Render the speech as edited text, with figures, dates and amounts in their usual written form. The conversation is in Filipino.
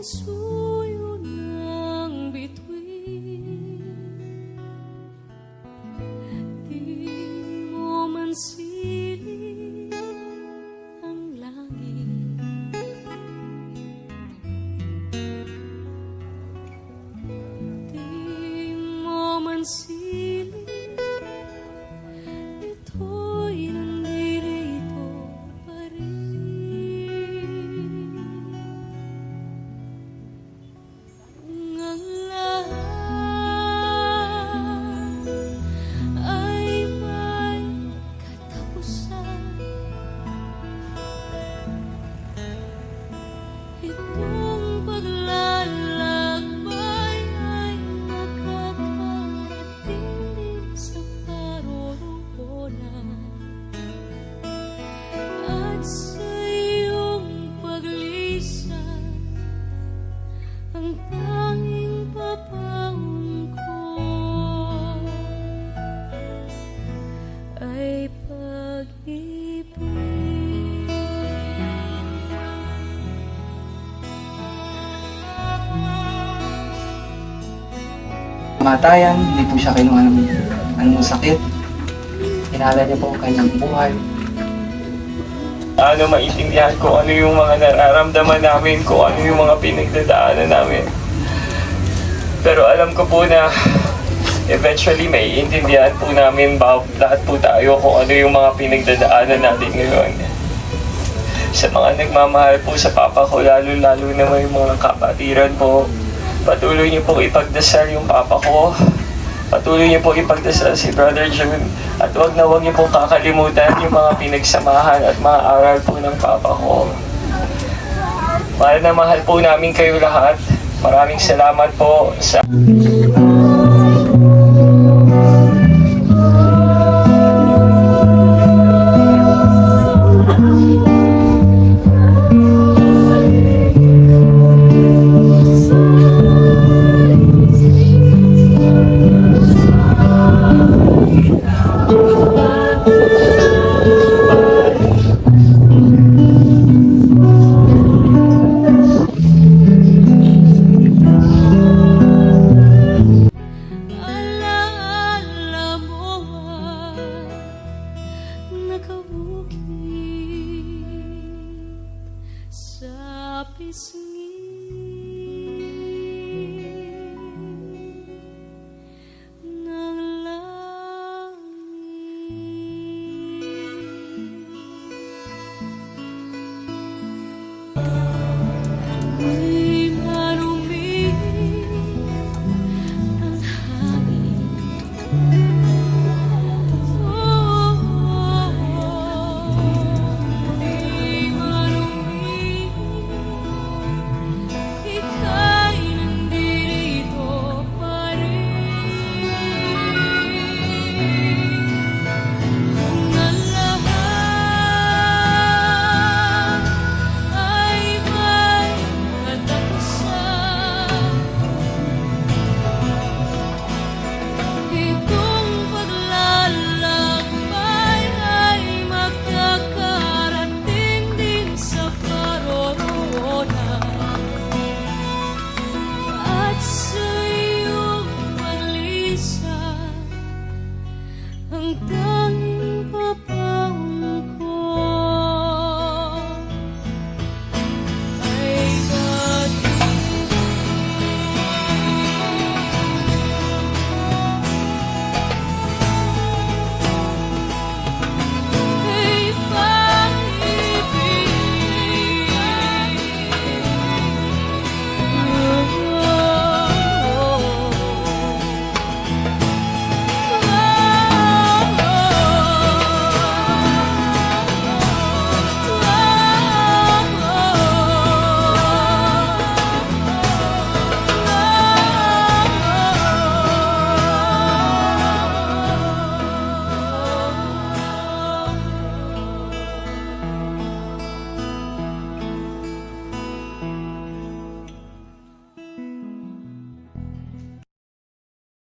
suyo ng bituin, di mo man silip ang langit. Di mo man silip, ito'y nandito pa rin. Ang lahat ay may katapusan. Itong paglalakbay ay makakarating din sa paroroonan. At sa iyong paglisan, ang tanging papaong ko ay pag-ibig. Kamatayan, hindi po siya kinuha ng anong sakit. Hinala niya po ang kanyang buhay. Ano maintindihan ko ano yung mga nararamdaman namin, kung ano yung mga pinagdadaanan namin. Pero alam ko po na eventually may intindihan po namin lahat po tayo kung ano yung mga pinagdadaanan natin ngayon. Sa mga nagmamahal po sa papa ko, lalo-lalo na may mga kapatiran po, patuloy niyo pong ipagdasal yung papa ko. Patuloy niyo pong ipagdasal si Brother June. At wag niyo pong kakalimutan yung mga pinagsamahan at mga aral po ng papa ko. Mahal na mahal po namin kayo lahat. Maraming salamat po sa... Alaala mo ang nakabukid sa pisngi.